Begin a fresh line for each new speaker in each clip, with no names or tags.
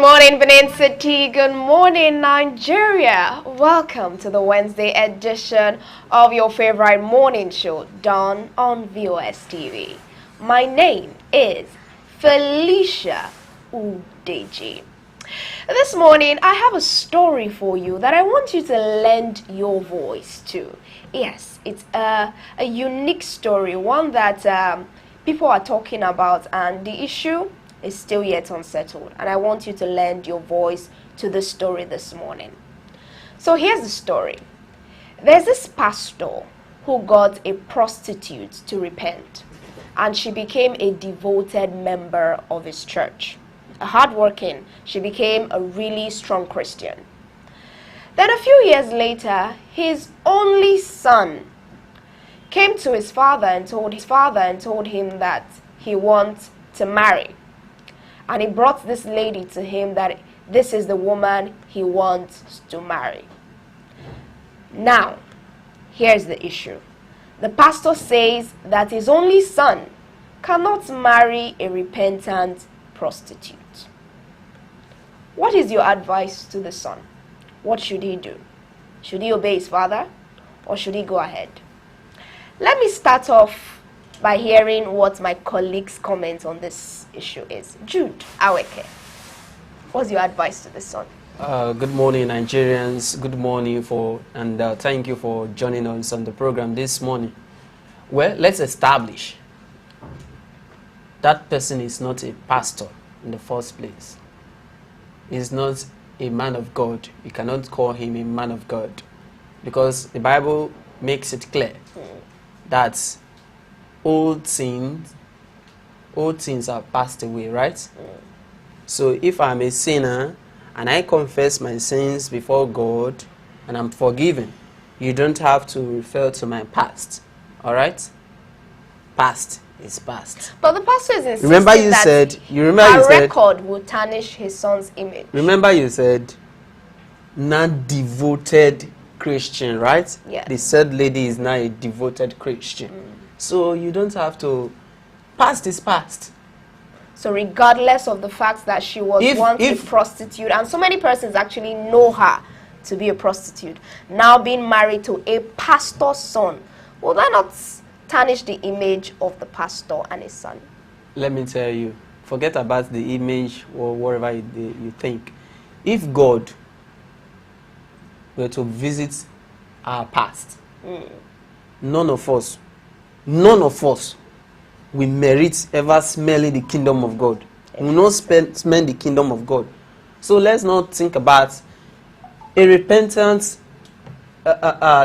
morning, Benin City. Good morning, Nigeria. Welcome to the Wednesday edition of your favorite morning show, Dawn on VOS TV. My name is Felicia Udeji. This morning, I have a story for you that I want you to lend your voice to. Yes, it's a unique story, one that people are talking about, and the issue is still yet unsettled, and I want you to lend your voice to the story this morning. So here's the story. There's this pastor who got a prostitute to repent, and she became a devoted member of his church. Hardworking, she became a really strong Christian. Then a few years later, his only son came to his father and told him that he wants to marry. And he brought this lady to him that this is the woman he wants to marry. Now, here's the issue. The pastor says that his only son cannot marry a repentant prostitute. What is your advice to the son? What should he do? Should he obey his father, or should he go ahead? Let me start off by hearing what my colleagues' comment on this issue is. Jude Aweke, what's your advice to the son?
Good morning, Nigerians. Good morning and thank you for joining us on the program this morning. Well, let's establish that person is not a pastor in the first place. He's not a man of God. You cannot call him a man of God, because the Bible makes it clear that old things are passed away, right? So if I'm a sinner and I confess my sins before God and I'm forgiven, you don't have to refer to my past, all right? Past is past.
But the pastor is insisting that record will tarnish his son's image.
Remember you said not devoted Christian, right?
Yeah.
The said lady is now a devoted Christian. So you don't have to. Past is past.
So regardless of the fact that she was once a prostitute, and so many persons actually know her to be a prostitute, now being married to a pastor's son, will that not tarnish the image of the pastor and his son?
Let me tell you, forget about the image or whatever you think. If God were to visit our past, none of us will merit ever smelling the kingdom of God. We will not smell the kingdom of God. So let's not think about a repentant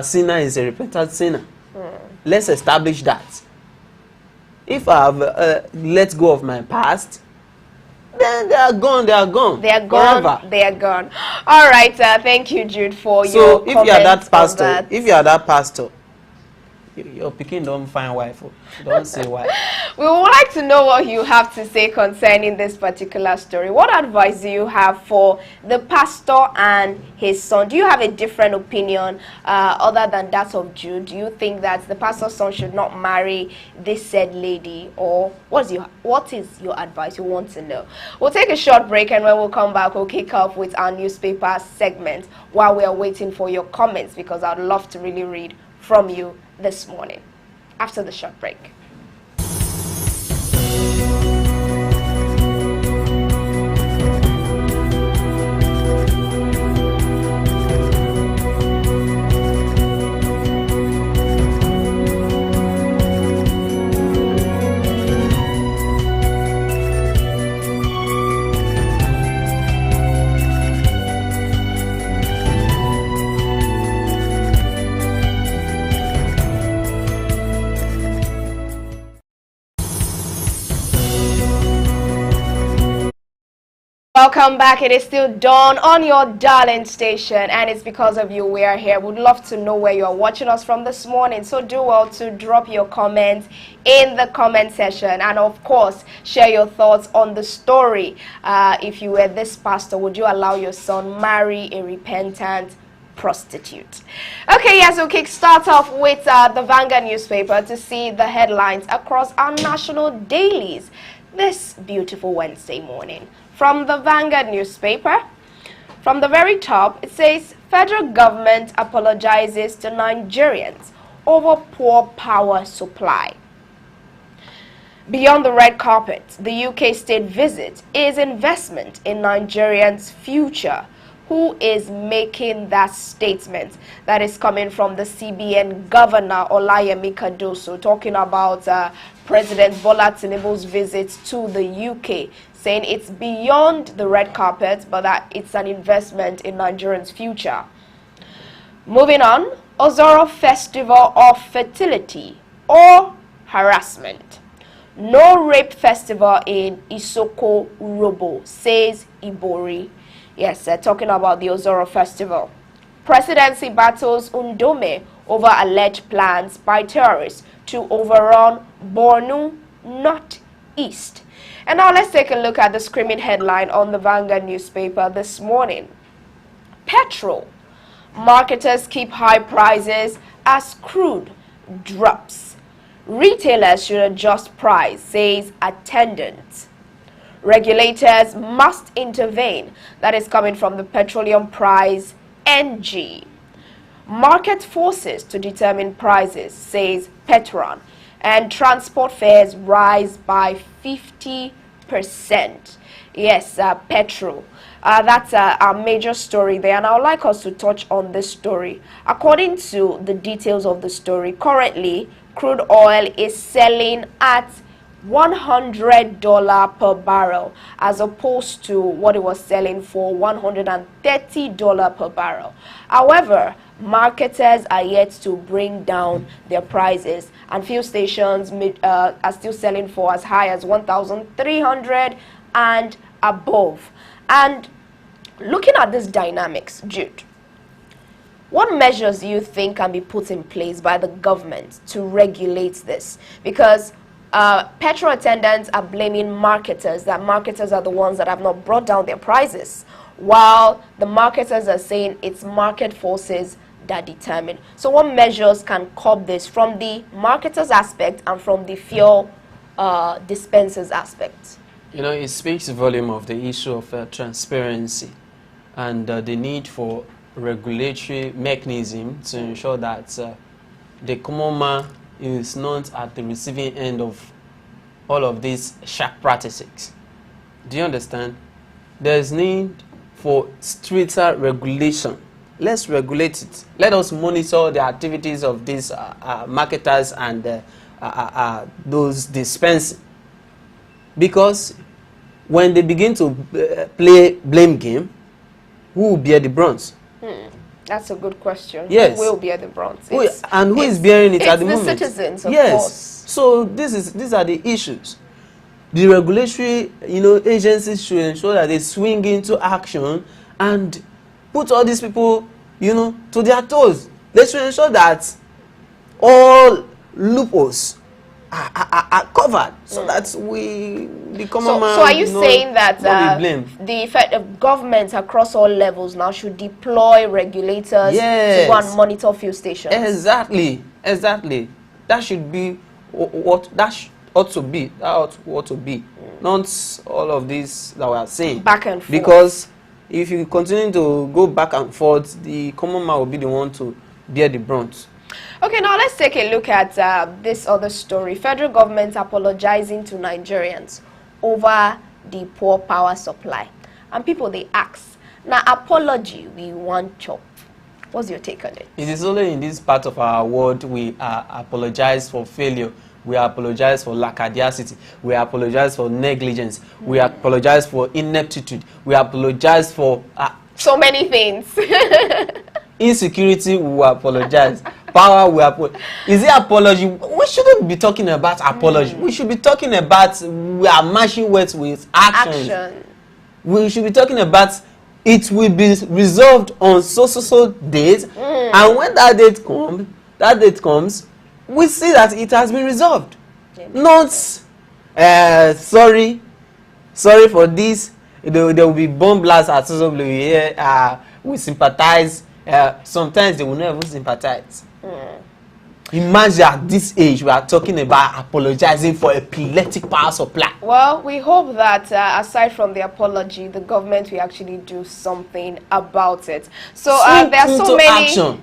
sinner is a repentant sinner. Let's establish that. If I have let go of my past, then they are gone. They are gone.
They are gone. Forever. They are gone. All right. Thank you, Jude, for your comment.
So if you are that pastor, your picking don't find wife. Don't say why.
We would like to know what you have to say concerning this particular story. What advice do you have for the pastor and his son? Do you have a different opinion other than that of Jude? Do you think that the pastor's son should not marry this said lady, or what is your advice? We want to know. We'll take a short break, and when we'll come back, we'll kick off with our newspaper segment while we are waiting for your comments, because I'd love to really read from you this morning after the short break. Welcome back. It is still Dawn on your darling station, and it's because of you we are here. We'd love to know where you are watching us from this morning, so do well to drop your comments in the comment section, and of course share your thoughts on the story. If you were this pastor, would you allow your son marry a repentant prostitute. Okay, yes, we'll kickstart off with the Vanguard newspaper to see the headlines across our national dailies this beautiful Wednesday morning. From the Vanguard newspaper, from the very top, it says, federal government apologizes to Nigerians over poor power supply. Beyond the red carpet, the UK state visit is investment in Nigerians' future. Who is making that statement? That is coming from the CBN Governor Olayemi Cardoso, talking about President Bola Tinubu's visit to the UK, saying it's beyond the red carpet, but that it's an investment in Nigerians' future. Moving on, Ozoro Festival of Fertility or Harassment. No rape festival in Isoko Urobo, says Ibori. Yes, talking about the Ozoro Festival. Presidency battles Undome over alleged plans by terrorists to overrun Borno Northeast. And now let's take a look at the screaming headline on the Vanguard newspaper this morning. Petrol. Marketers keep high prices as crude drops. Retailers should adjust price, says attendant. Regulators must intervene. That is coming from the Petroleum Price NG. Market forces to determine prices, says Petron. And transport fares rise by 50%. Yes, petrol. That's a major story there, and I would like us to touch on this story. According to the details of the story, currently, crude oil is selling at $100 per barrel as opposed to what it was selling for $130 per barrel. However, marketers are yet to bring down their prices, and fuel stations are still selling for as high as 1,300 and above. And looking at these dynamics, Jude, what measures do you think can be put in place by the government to regulate this? Because petrol attendants are blaming marketers, that marketers are the ones that have not brought down their prices, while the marketers are saying it's market forces that determine. So what measures can curb this from the marketers aspect and from the fuel dispensers aspect?
You know, it speaks volume of the issue of transparency and the need for regulatory mechanism to ensure that the common man is not at the receiving end of all of these shark practices. Do you understand? There's need for stricter regulation. Let's regulate it. Let us monitor the activities of these marketers and those dispensing. Because when they begin to play blame game, who will bear the brunt?
That's a good question.
Yes.
Who will bear the brunt?
And who is bearing it at the moment?
It's the citizens, of
yes.
course.
So these are the issues. The regulatory, agencies should ensure that they swing into action and put all these people, to their toes. They should ensure that all loopholes are covered so that the common man.
So are you saying that the effect of governments across all levels now should deploy regulators to go and monitor fuel stations?
Exactly. That should be what ought to be. Not all of this that we are saying.
Back and forth.
Because if you continue to go back and forth, the common man will be the one to bear the brunt.
Okay, now let's take a look at this other story. Federal government apologizing to Nigerians over the poor power supply. And people, they ask, now apology, we want chop. What's your take on it?
It is only in this part of our world we apologize for failure. We apologize for lackadaisicity. We apologize for negligence. We apologize for ineptitude. We apologize for
so many things.
Insecurity, we apologize. Power, we apologize. Is it apology? We shouldn't be talking about apology. We should be talking about we are matching words with action. We should be talking about it will be resolved on so date, and when that date comes, we see that it has been resolved. Not sorry for this. There will be bomb blasts at we sympathize. sometimes they will not even sympathize. Imagine at this age we are talking about apologizing for epileptic power supply.
Well, we hope that aside from the apology, the government will actually do something about it. So there are so many
action.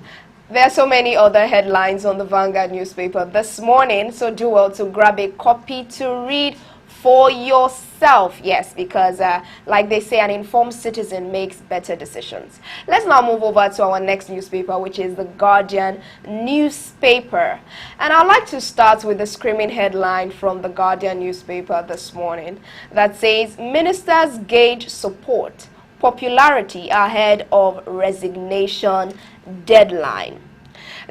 There are so many other headlines on the Vanguard newspaper this morning, so do well to grab a copy to read for yourself. Yes, because like they say, an informed citizen makes better decisions. Let's now move over to our next newspaper, which is the Guardian newspaper. And I'd like to start with the screaming headline from the Guardian newspaper this morning that says, Ministers gauge support, popularity ahead of resignation deadline.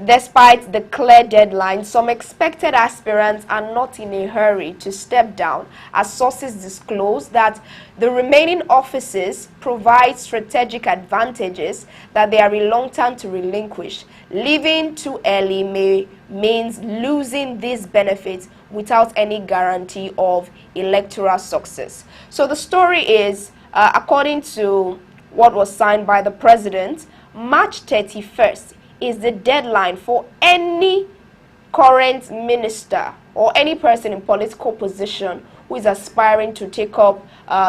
Despite the clear deadline, some expected aspirants are not in a hurry to step down, as sources disclose that the remaining offices provide strategic advantages that they are reluctant to relinquish. Leaving too early means losing these benefits without any guarantee of electoral success. So the story is, according to what was signed by the president, March 31st is the deadline for any current minister or any person in political position who is aspiring to take up,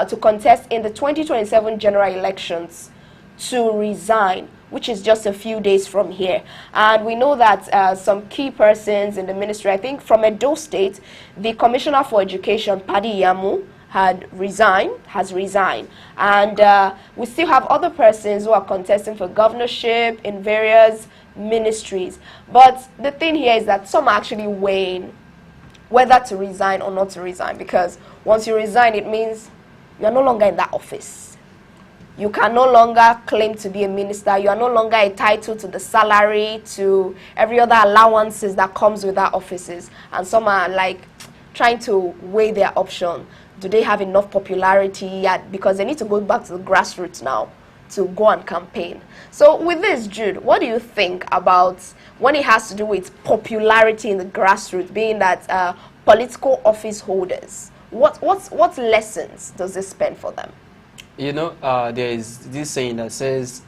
to contest in the 2027 general elections to resign, which is just a few days from here. And we know that some key persons in the ministry, I think from Edo State, the Commissioner for Education, Paddy Yamu, has resigned. And we still have other persons who are contesting for governorship in various ministries. But the thing here is that some are actually weighing whether to resign or not to resign, because once you resign, it means you're no longer in that office. You can no longer claim to be a minister. You are no longer entitled to the salary, to every other allowances that comes with that offices. And some are like trying to weigh their option. Do they have enough popularity yet? Because they need to go back to the grassroots now to go and campaign. So with this, Jude, what do you think about when it has to do with popularity in the grassroots, being that political office holders? What lessons does this spend for them?
You know, there is this saying that says,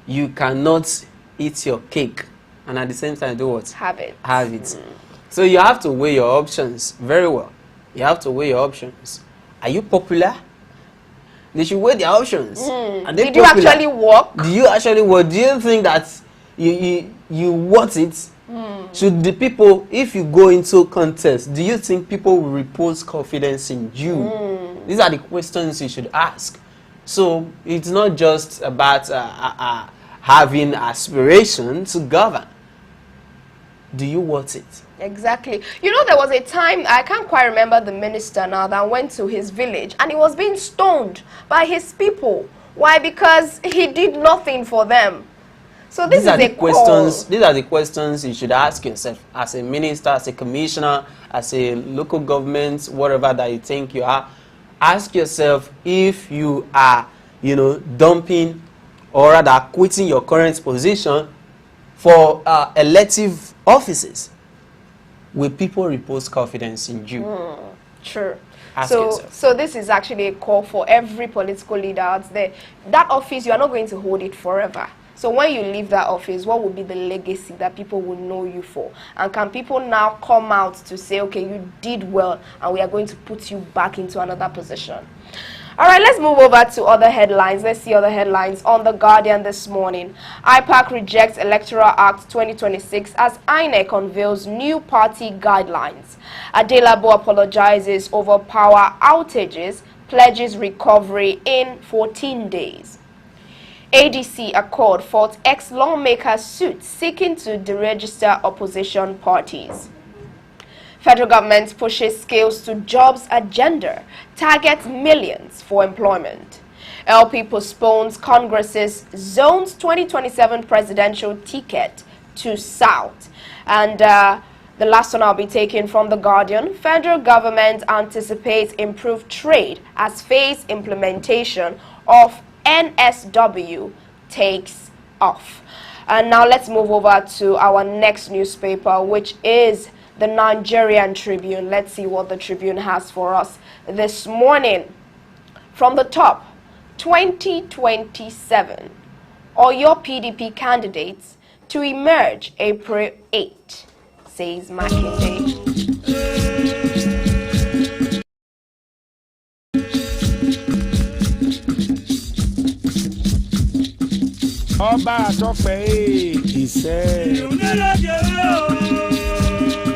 you cannot eat your cake and at the same time do what?
Have it.
Have it. So you have to weigh your options very well. You have to weigh your options. Are you popular? They should weigh their options. Are they
Did you
popular?
actually work?
Do you actually work? Do you think that you want it? Should the people, if you go into contest, do you think people will repose confidence in you? These are the questions you should ask. So it's not just about having aspiration to govern. Do you want it?
Exactly. You know, there was a time, I can't quite remember the minister now, that went to his village and he was being stoned by his people. Why? Because he did nothing for them. So these are the questions.
These are the questions you should ask yourself as a minister, as a commissioner, as a local government, whatever that you think you are. Ask yourself if you are, dumping or rather quitting your current position for elective offices. Will people repose confidence in you?
Sure.
Ask yourself.
So this is actually a call for every political leader out there. That office, you are not going to hold it forever. So when you leave that office, what will be the legacy that people will know you for? And can people now come out to say, okay, you did well, and we are going to put you back into another position? All right, let's move over to other headlines. Let's see other headlines on The Guardian this morning. IPAC rejects Electoral Act 2026 as INEC unveils new party guidelines. Adelabo apologizes over power outages, pledges recovery in 14 days. ADC Accord fought ex-lawmaker suit seeking to deregister opposition parties. Federal government pushes scales to jobs agenda, targets millions for employment. LP postpones Congress's Zones 2027 presidential ticket to South. And the last one I'll be taking from The Guardian. Federal government anticipates improved trade as phase implementation of NSW takes off. And now let's move over to our next newspaper, which is the Nigerian Tribune. Let's see what the Tribune has for us this morning. From the top, 2027. or your PDP candidates to emerge April 8, says Makinde.
He said.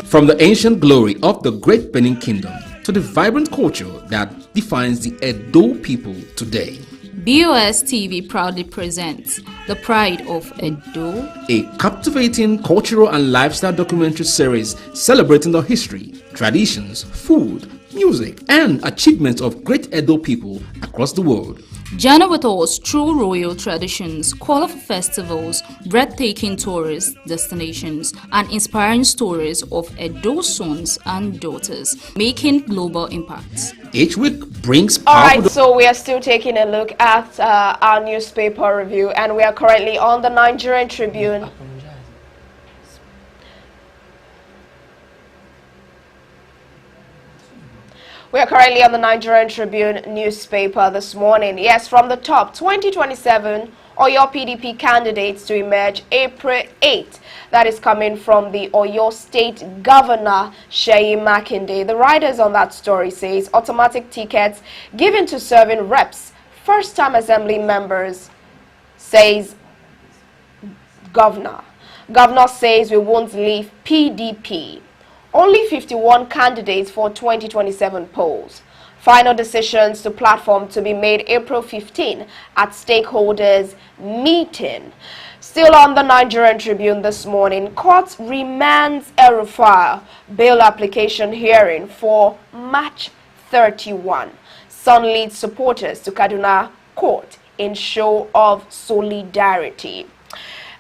From the ancient glory of the great Benin Kingdom to the vibrant culture that defines the Edo people today.
BOS TV proudly presents The Pride of Edo,
A captivating cultural and lifestyle documentary series celebrating the history, traditions, food, music, and achievements of great Edo people across the world.
journey with us through royal traditions, colorful festivals, breathtaking tourist destinations, and inspiring stories of Edo sons and daughters making global impacts.
Each week brings
All
powerful...
right, so we are still taking a look at our newspaper review, and we are currently on the Nigerian Tribune. We are currently on the Nigerian Tribune newspaper this morning. Yes, from the top, 2027 Oyo PDP candidates to emerge April 8. That is coming from the Oyo State Governor, Seyi Makinde. The writers on that story says automatic tickets given to serving reps, first-time assembly members, says Governor. Governor says we won't leave PDP. Only 51 candidates for 2027 polls. Final decisions to platform to be made April 15 at stakeholders meeting. Still on the Nigerian Tribune this morning, court remands El-Rufai bail application hearing for March 31. Sun leads supporters to Kaduna court in show of solidarity.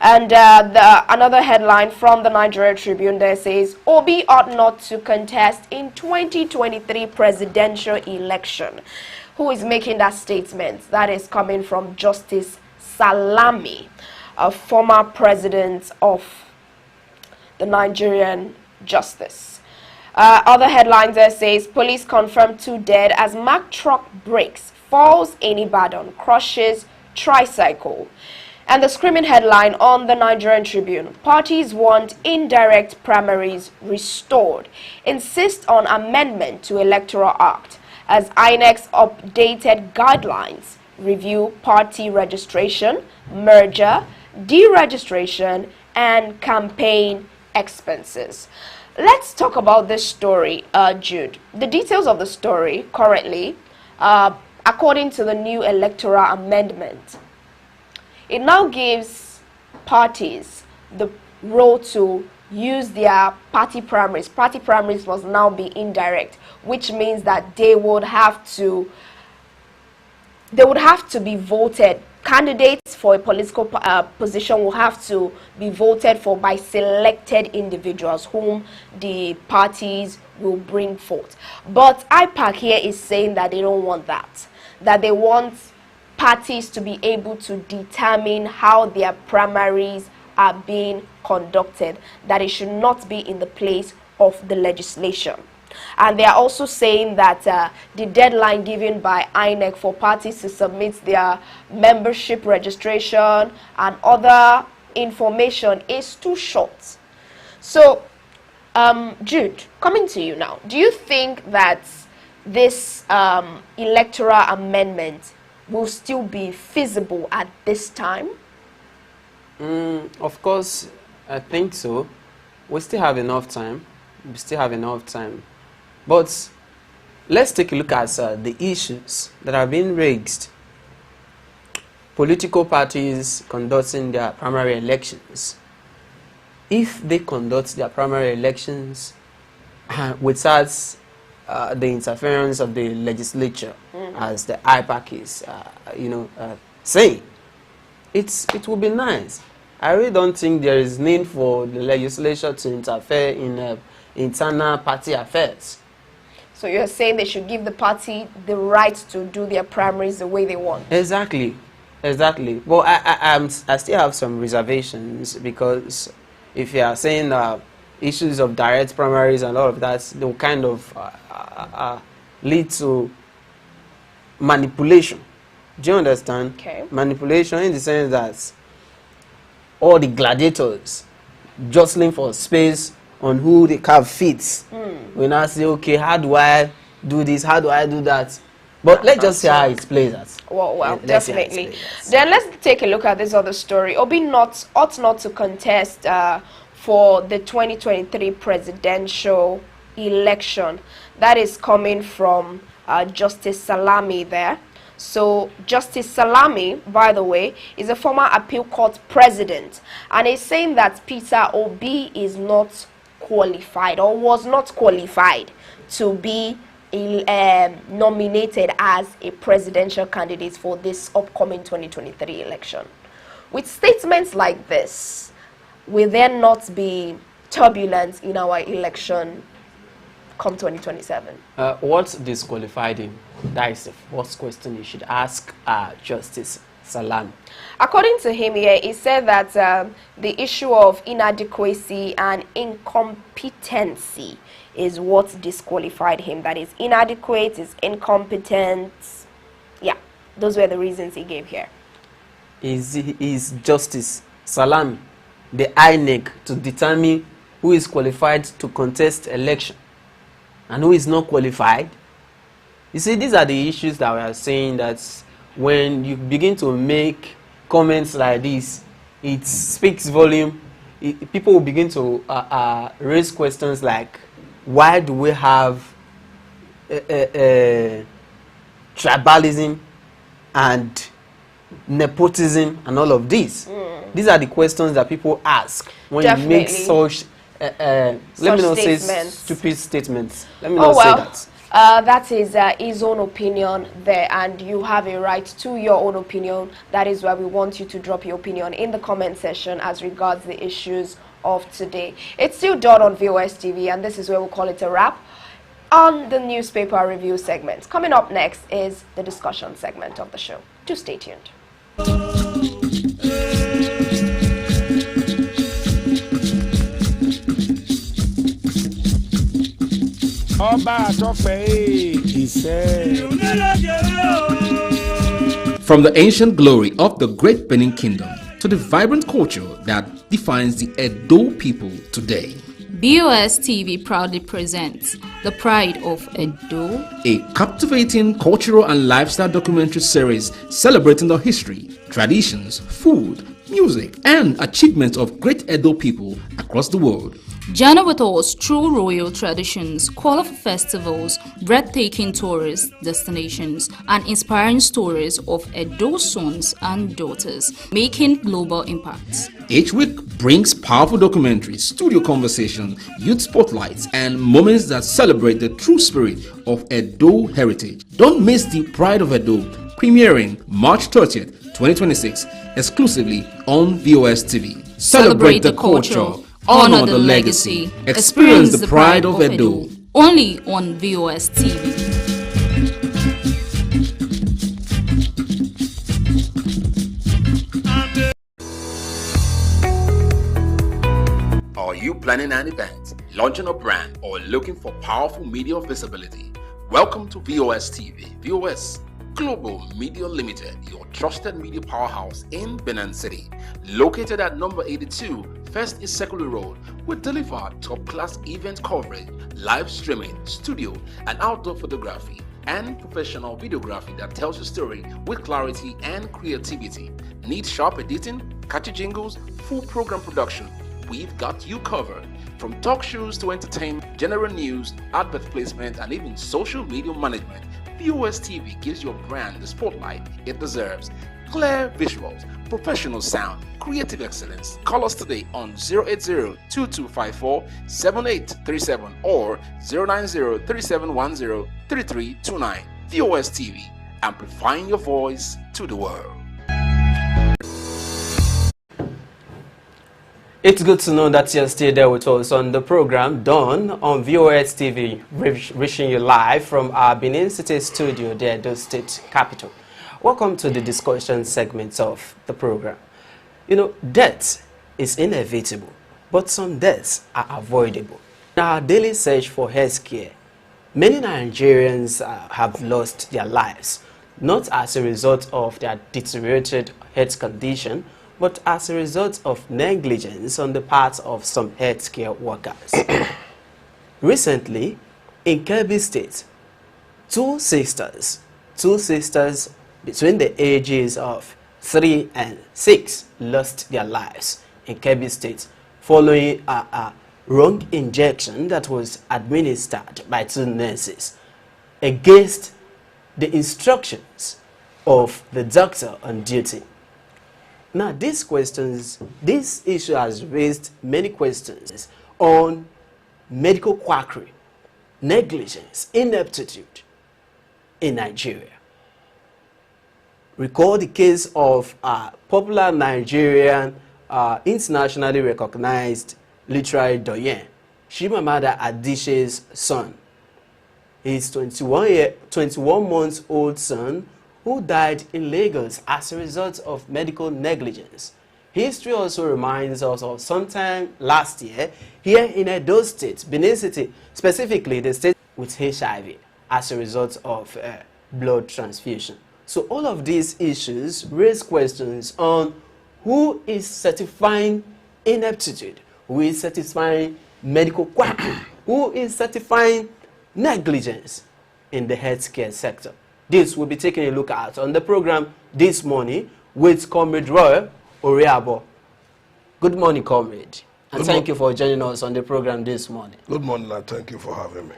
And another headline from the Nigeria Tribune there says, Obi ought not to contest in 2023 presidential election. Who is making that statement? That is coming from Justice Salami, a former president of the Nigerian Justice. Other headlines there says, police confirm 2 dead as Mack truck breaks, falls in Ibadan, crushes tricycle. And the screaming headline on the Nigerian Tribune, parties want indirect primaries restored, insist on amendment to Electoral Act as INEC's updated guidelines review party registration, merger, deregistration, and campaign expenses. Let's talk about this story, Jude. The details of the story currently, according to the new electoral amendment, it now gives parties the role to use their party primaries. Party primaries must now be indirect, which means that they would have to be voted. Candidates for a political position will have to be voted for by selected individuals whom the parties will bring forth. But IPAC here is saying that they don't want that. That they want parties to be able to determine how their primaries are being conducted, that it should not be in the place of the legislation. And they are also saying that the deadline given by INEC for parties to submit their membership registration and other information is too short. So, Jude, coming to you now, do you think that this electoral amendment will still be feasible at this time?
Of course, I think so. We still have enough time. But let's take a look at the issues that have been raised. Political parties conducting their primary elections. If they conduct their primary elections without the interference of the legislature, as the IPAC is, saying, it will be nice. I really don't think there is need for the legislature to interfere in internal party affairs.
So you're saying they should give the party the right to do their primaries the way they want?
Exactly. Well, I still have some reservations, because if you are saying issues of direct primaries and all of that, they will kind of lead to manipulation. Do you understand?
Okay.
Manipulation in the sense that all the gladiators jostling for space on who the calf fits. We now say, okay, how do I do this? How do I do that? But let's just see how it plays out.
Well, definitely. Then let's take a look at this other story. Obi ought not to contest for the 2023 presidential election. That is coming from Justice Salami there. So Justice Salami, by the way, is a former appeal court president, and is saying that Peter Obi is not qualified or was not qualified to be nominated as a presidential candidate for this upcoming 2023 election. With statements like this, will there not be turbulence in our election come 2027?
What disqualified him? That is the first question you should ask Justice Salami.
According to him here, he said that the issue of inadequacy and incompetency is what disqualified him. That is inadequate, is incompetent. Yeah, those were the reasons he gave here.
Is Justice Salami the INEC to determine who is qualified to contest election and who is not qualified? You see, these are the issues that we are saying, that when you begin to make comments like this, it speaks volume. People will begin to raise questions like, why do we have tribalism and nepotism and all of this? These are the questions that people ask when you make such let me not say stupid statements. Let me not say that.
That is his own opinion there, and you have a right to your own opinion. That is why we want you to drop your opinion in the comment section as regards the issues of today. It's still done on VOS TV, and this is where we'll call it a wrap on the newspaper review segment. Coming up next is the discussion segment of the show. Do stay tuned.
He said.
From the ancient glory of the Great Benin Kingdom to the vibrant culture that defines the Edo people today,
BOS TV proudly presents The Pride of Edo,
a captivating cultural and lifestyle documentary series celebrating the history, traditions, food, music, and achievements of great Edo people across the world.
Journey with us through royal traditions, colorful festivals, breathtaking tourist destinations, and inspiring stories of Edo sons and daughters making global impacts.
Each week brings powerful documentaries, studio conversations, youth spotlights, and moments that celebrate the true spirit of Edo heritage. Don't miss The Pride of Edo, premiering March 30th, 2026, exclusively on VOS TV. Celebrate the culture. Honor the legacy. Experience the pride of Edo.
Only on VOS TV.
Are you planning an event, launching a brand, or looking for powerful media visibility? Welcome to VOS TV. VOS Global Media Limited, your trusted media powerhouse in Benin City. Located at number 82, First Isekulu Road, we deliver top-class event coverage, live streaming, studio and outdoor photography, and professional videography that tells your story with clarity and creativity. Need sharp editing, catchy jingles, full program production? We've got you covered. From talk shows to entertainment, general news, advert placement, and even social media management, VOS TV gives your brand the spotlight it deserves. Clear visuals, professional sound, creative excellence. Call us today on 080-2254-7837 or 090-3710-3329. VOS TV, amplifying your voice to the world.
It's good to know that you're still there with us on the program Dawn on VOS TV, reaching you live from our Benin City studio, the Edo State capital. Welcome to the discussion segment of the program. You know, death is inevitable, but some deaths are avoidable. In our daily search for health care, many Nigerians have lost their lives, not as a result of their deteriorated health condition, but as a result of negligence on the part of some healthcare workers. Recently, in Kebbi State, two sisters between the ages of 3 and 6 lost their lives in Kebbi State following a wrong injection that was administered by 2 nurses against the instructions of the doctor on duty. Now, this issue has raised many questions on medical quackery, negligence, ineptitude in Nigeria. Recall the case of a popular Nigerian, internationally recognized literary doyen, Chimamanda Adichie's son. His 21 months old son, who died in Lagos as a result of medical negligence. History also reminds us of sometime last year here in Edo State, Benin City, specifically the state with HIV as a result of blood transfusion. So all of these issues raise questions on who is certifying ineptitude, who is certifying medical quackery, who is certifying negligence in the healthcare sector. This we'll be taking a look at on the program this morning with Comrade Roy Oriabo. Good morning, Comrade. And thank you for joining us on the program this morning.
Good morning, and thank you for having me.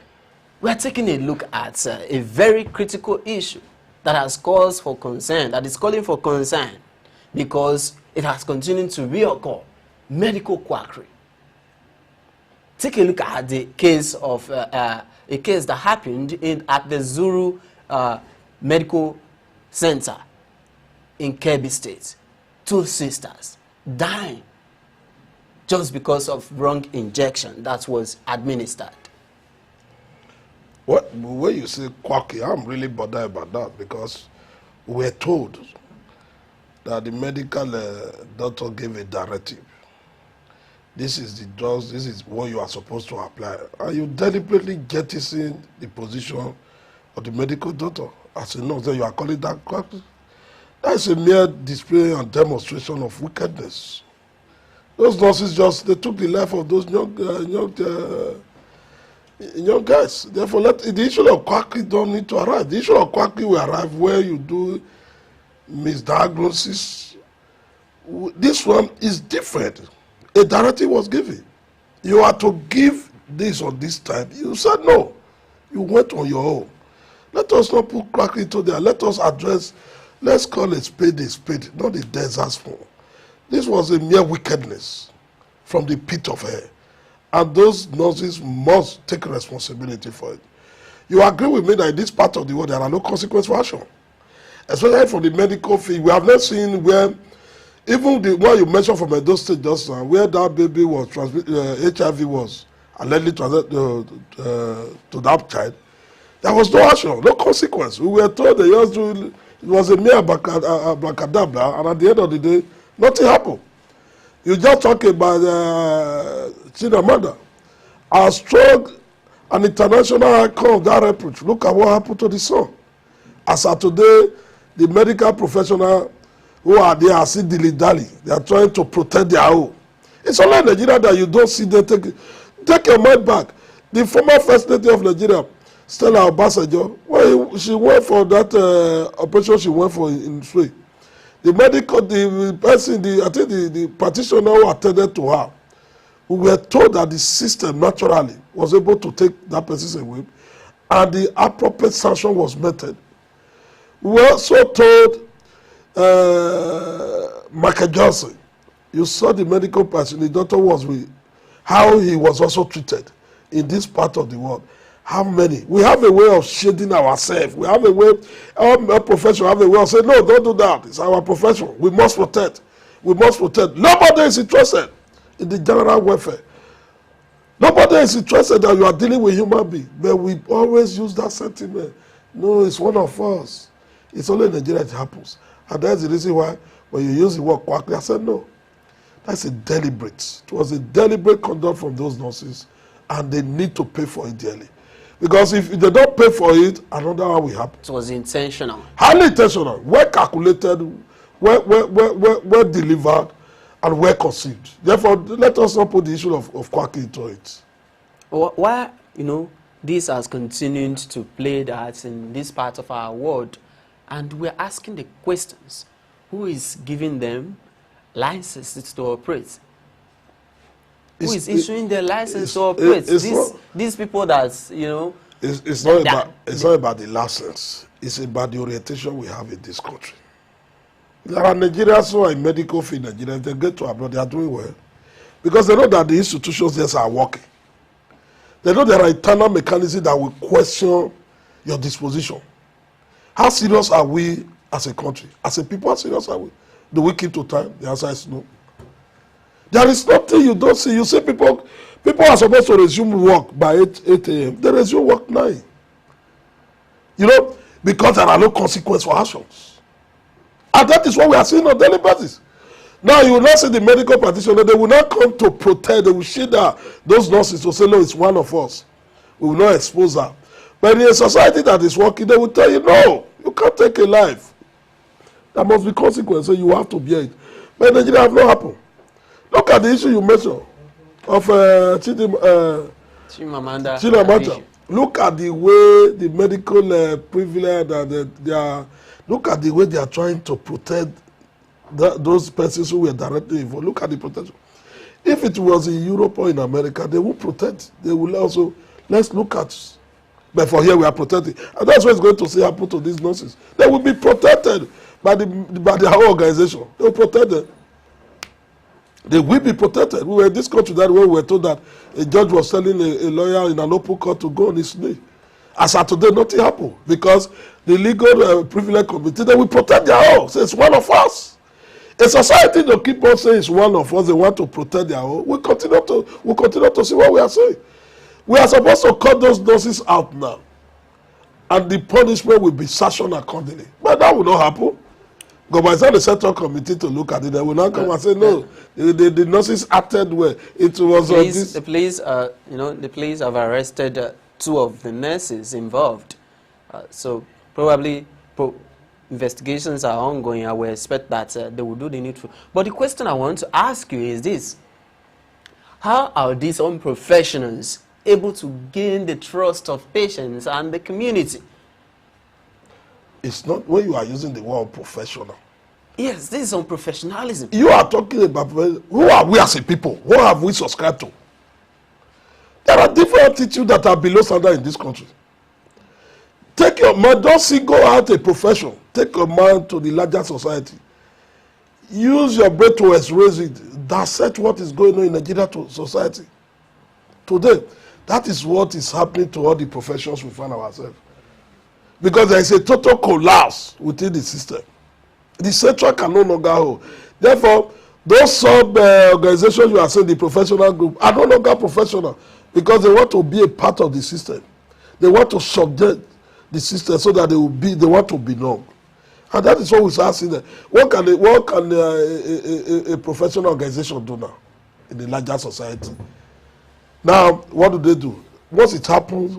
We're taking a look at a very critical issue that has caused for concern, that is calling for concern, because it has continued to reoccur, medical quackery. Take a look at the case of a case that happened at the Zuru Medical Center in Kebbi State. 2 sisters dying just because of wrong injection that was administered.
When you say quacky, I'm really bothered about that, because we're told that the medical doctor gave a directive. This is the drugs, this is what you are supposed to apply. And you deliberately jettison the position of the medical doctor. As a nurse, then you are calling that quacky. That's a mere display and demonstration of wickedness. Those nurses they took the life of those young guys. Therefore, the issue of quackery don't need to arrive. The issue of quackery will arrive where you do misdiagnosis. This one is different. A directive was given. You are to give this on this time. You said no. You went on your own. Let us not put quackery to there. Let us address, let's call a spade, not a desert spoon. This was a mere wickedness from the pit of hell. And those nurses must take responsibility for it. You agree with me that in this part of the world there are no consequences for action. Especially from the medical field. We have not seen where, even the one you mentioned from Edo State just now, where that baby was HIV was allegedly transmitted to that child, there was no action, no consequence. We were told it was a mere abracadabra, and at the end of the day, nothing happened. You just talk about Chimamanda. Our strong and international icon of that reproach. Look at what happened to the son. As of today, the medical professionals who are there are still dilly-dally. They are trying to protect their own. It's only in Nigeria that you don't see them take your mind back. The former First Lady of Nigeria, Stella Obasanjo, when she went for that operation she went for in Sweden, the practitioner who attended to her, we were told that the system naturally was able to take that person away, and the appropriate sanction was meted. We were also told Michael Johnson, you saw the medical person, the doctor was with, how he was also treated in this part of the world. How many? We have a way of shading ourselves. We have a way, our profession have a way of saying, no, don't do that. It's our profession. We must protect. We must protect. Nobody is interested in the general welfare. Nobody is interested that you are dealing with human beings. But we always use that sentiment. No, it's one of us. It's only in Nigeria it happens. And that's the reason why when you use the word quackly, I said no. That's a deliberate. It was a deliberate conduct from those nurses, and they need to pay for it dearly. Because if they don't pay for it, another one will happen.
It was intentional.
Highly intentional, well calculated, well delivered, and well conceived. Therefore, let us not put the issue of quackery into it.
Why, this has continued to play that in this part of our world, and we're asking the questions: who is giving them licenses to operate? Who is issuing the license to operate? These people that's,
It's not about the license. It's about the orientation we have in this country. There are Nigerians who are in medical field. Nigeria, if they get to abroad, they are doing well because they know that the institutions there are working. They know there are internal mechanisms that will question your disposition. How serious are we as a country? As a people, how serious are we? Do we keep to time? The answer is no. There is nothing you don't see. You see people are supposed to resume work by 8 a.m. They resume work 9. Because there are no consequences for actions. And that is what we are seeing on a daily basis. Now you will not see the medical practitioner. They will not come to protect. They will shade those nurses to say, no, it's one of us. We will not expose her. But in a society that is working, they will tell you, no, you can't take a life. There must be consequences, so you have to bear it. But in Nigeria, have not happened. Look at the issue you mentioned of Chimamanda. Look at the way the medical privilege and look at the way they are trying to protect those persons who were directly involved. Look at the protection. If it was in Europe or in America, they will protect. They will also, let's look at. But for here we are protecting. And that's what's going to see happen to these nurses. They will be protected by the whole organization. They will protect them. They will be protected. We were in this country that way we were told that a judge was telling a lawyer in an open court to go on his knee. As of today, nothing happened because the legal privilege committee, they will protect their own. So it's one of us. A society that keep on saying it's one of us, they want to protect their own. We continue to see what we are saying. We are supposed to cut those nurses out now. And the punishment will be sanctioned accordingly. But that will not happen. Because by the time the central committee to look at it, they will not come and say, no, the nurses acted well. It was
the police have arrested 2 of the nurses involved. So probably investigations are ongoing. I will expect that they will do the needful. But the question I want to ask you is this: how are these unprofessionals able to gain the trust of patients and the community?
It's not when you are using the word professional.
Yes, this is unprofessionalism.
You are talking about who are we as a people? What have we subscribed to? There are different attitudes that are below standard in this country. Take your man, don't single out a profession. Take your man to the larger society. Use your brain to express it. Dissect what is going on in Nigeria to society. Today, that is what is happening to all the professions we find ourselves. Because there is a total collapse within the system. The central can no longer hold. Therefore, those sub-organizations you are saying, the professional group, are no longer professional because they want to be a part of the system. They want to subject the system so that they want to belong. And that is what we start seeing there. What can a professional organization do now in the larger society? Now, what do they do? Once it happens,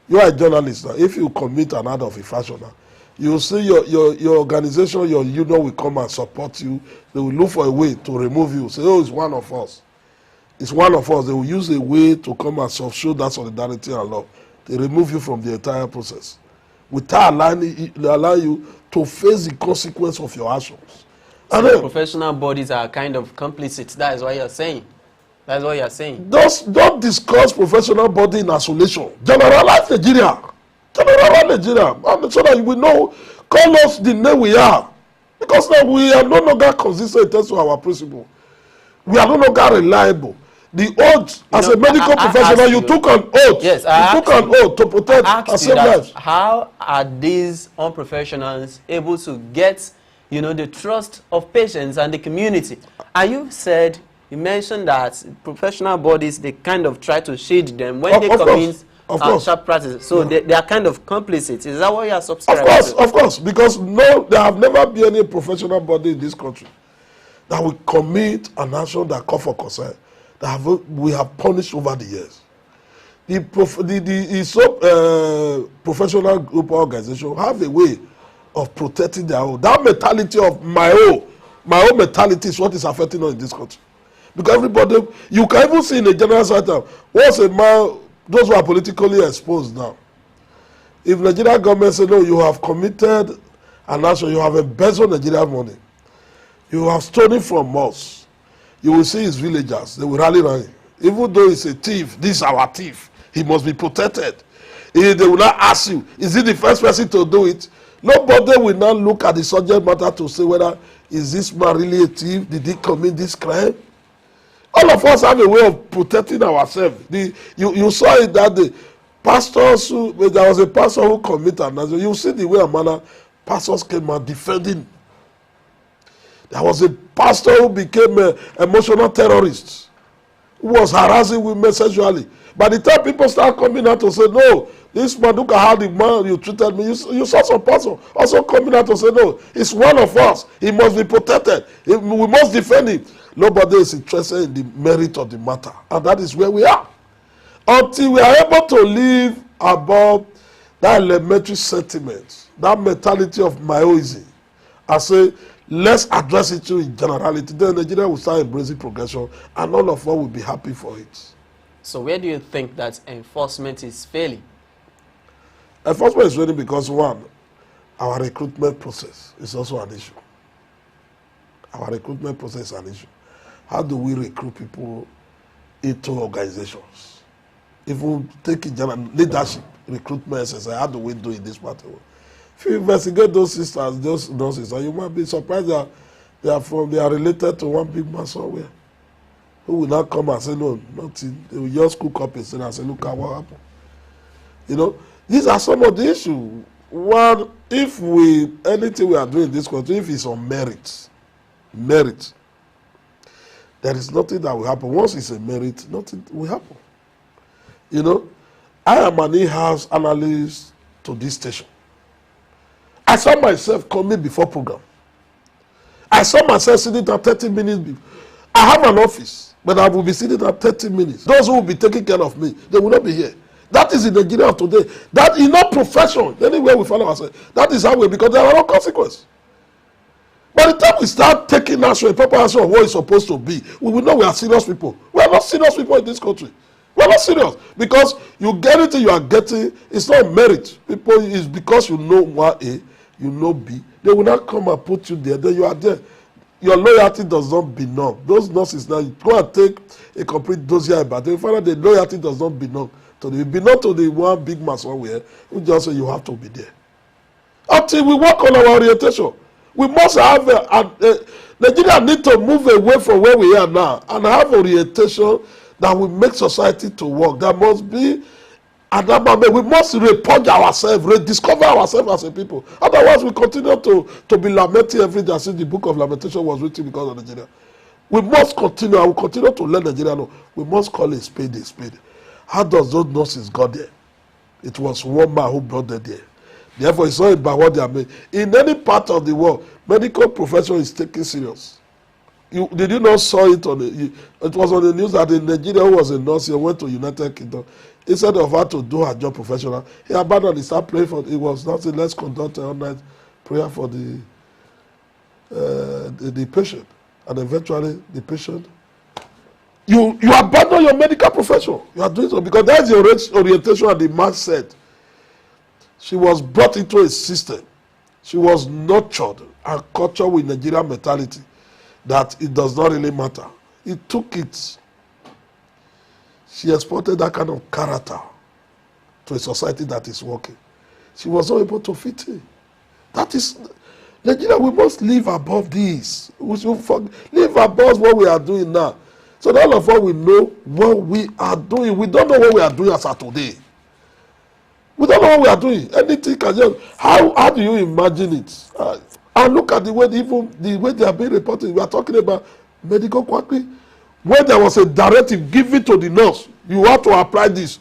you are a journalist now. If you commit an act of infraction now, you will see your organization, your union will come and support you. They will look for a way to remove you. Say, oh, it's one of us. It's one of us. They will use a way to come and show that solidarity and love. They remove you from the entire process without allowing you to face the consequence of your actions.
So and then, professional bodies are kind of complicit. That is what you're saying. That's what you're saying.
Don't discuss professional body in isolation. Generalize Nigeria. Generalize Nigeria. And so that we know, call us the name we are. Because now we are no longer consistent in terms of our principle. We are no longer reliable. The oath, as a medical professional, you took an oath.
Yes,
you took an oath to protect and save lives.
How are these unprofessionals able to get, the trust of patients and the community? And you mentioned that professional bodies, they kind of try to shade them when they commit sharp practices. So they are kind of complicit. Is that what you are subscribing to?
Of course. Because there have never been any professional body in this country that will commit an action that call for concern that we have punished over the years. The professional group organization have a way of protecting their own. That mentality of my own mentality is what is affecting us in this country. Because everybody, you can even see in a general sector, once a man, those who are politically exposed now, if Nigerian government say, no, you have committed an action, you have embezzled Nigerian money, you have stolen from us, you will see his villagers, they will rally around him. Even though he's a thief, this is our thief, he must be protected. They will not ask you, is he the first person to do it? Nobody will now look at the subject matter to say whether is this man really a thief, did he commit this crime? All of us have a way of protecting ourselves. You saw it that day. Pastors there was a pastor who committed an. You see the way a manner pastors came out defending. There was a pastor who became an emotional terrorist, who was harassing women sexually. By the time people start coming out to say, no, this man, look at how the man you treated me. You saw some person also coming out to say, no, he's one of us. He must be protected. We must defend him. Nobody is interested in the merit of the matter. And that is where we are. Until we are able to live above that elementary sentiment, that mentality of myoism, I say, let's address it in generality. Then Nigeria will start embracing progression, and all of us will be happy for it.
So where do you think that enforcement is failing?
Enforcement is failing because, one, our recruitment process is also an issue. Our recruitment process is an issue. How do we recruit people into organizations? If we take in general leadership, recruitment exercise, how do we do it this part? If you investigate those sisters, those nurses, you might be surprised that they are related to one big man somewhere, who will not come and say, no, nothing. They will just cook up and say, look at what happened. You know, these are some of the issues. One, if anything we are doing in this country, if it's on merit, there is nothing that will happen. Once it's a merit, nothing will happen. You know, I am an in-house analyst to this station. I saw myself coming before program. I saw myself sitting at 30 minutes before. I have an office, but I will be sitting at 30 minutes. Those who will be taking care of me, they will not be here. That is in Nigeria today. That is not profession. Anywhere we find ourselves, that is how we, because there are no consequences. By the time we start taking action, a proper action of what it's supposed to be, we will know we are serious people. We are not serious people in this country. We are not serious. Because you get it, you are getting, it's not merit. People, it's because you know what A, you know B. They will not come and put you there. Then you are there. Your loyalty does not belong. Those nurses now, you go and take a complete dossier about it. You find out the loyalty does not belong to the, belong to the one big man somewhere who just say you have to be there. Until we work on our orientation. We must have Nigeria need to move away from where we are now and have orientation that will make society to work. There must be we must repurge ourselves, rediscover ourselves as a people. Otherwise, we continue to be lamenting every day. Since the book of Lamentation was written because of Nigeria. We must continue. I will continue to let Nigeria know. We must call a spade a spade. How does those nurses got there? It was one man who brought them there. Therefore, it's not about what they are made. In any part of the world, medical profession is taken serious. Did you not saw it on the? It was on the news that in Nigeria, who was a nurse, he went to United Kingdom. Instead of her to do her job professional, he abandoned. He started praying for. It was not saying, let's conduct an all-night prayer for the patient, and eventually the patient. You abandon your medical profession. You are doing so because that's your orientation, and the man said. She was brought into a system. She was nurtured and cultured with Nigerian mentality that it does not really matter. It took it. She exported that kind of character to a society that is working. She was not able to fit in. That is, Nigeria, we must live above this. We should live above what we are doing now. So that all of us will know what we are doing. We don't know what we are doing as of today. We don't know what we are doing. Anything can just. How do you imagine it? And look at the way they are being reported. We are talking about medical quackery. When there was a directive given to the nurse, you have to apply this.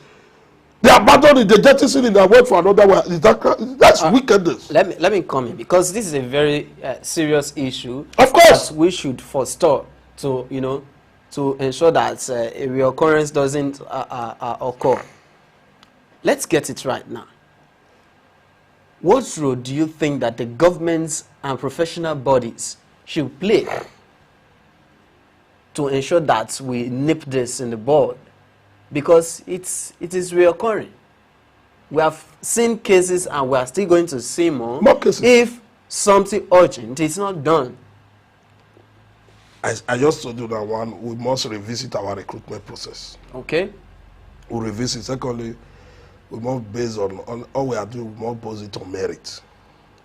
They abandoned it. They jettisoned it and went for another one. That's wickedness.
Let me come in because this is a very serious issue.
Of course,
that we should forestall to ensure that a reoccurrence doesn't occur. Let's get it right now. what role do you think that the governments and professional bodies should play to ensure that we nip this in the bud? Because it is reoccurring. We have seen cases and we are still going to see more
cases.
If something urgent is not done.
I just told you that one, we must revisit our recruitment process.
Okay.
We'll revisit. Secondly, we must base on all we are doing, we must base it on merit.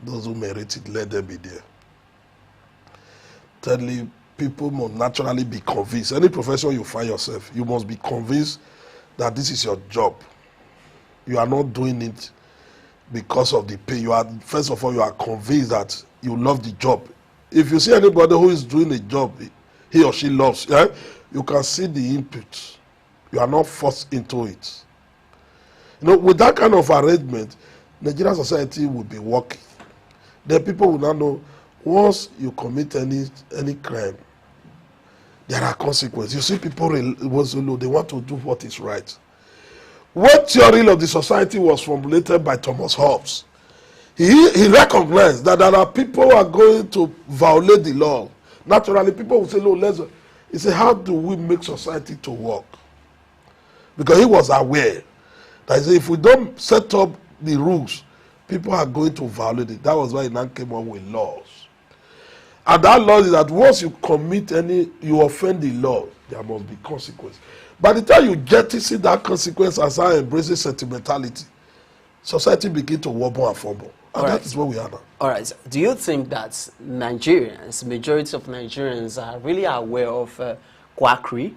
Those who merit it, let them be there. Thirdly, people must naturally be convinced. Any profession you find yourself, you must be convinced that this is your job. You are not doing it because of the pay. You are, first of all, you are convinced that you love the job. If you see anybody who is doing a job he or she loves, you can see the input. You are not forced into it. You know, with that kind of arrangement, Nigerian society will be working. Then people will not know, once you commit any crime, there are consequences. You see people, they want to do what is right. What theory of the society was formulated by Thomas Hobbes. He recognized that there are people who are going to violate the law. Naturally, people will say, no, he said, how do we make society to work? Because he was aware that if we don't set up the rules, people are going to violate it. That was why he now came up with laws. And that law is that once you commit you offend the law, there must be consequence. By the time you get to see that consequence as I embrace sentimentality, society begin to wobble and fumble. And that is where we are now.
All right. Do you think that Nigerians, majority of Nigerians, are really aware of quackery?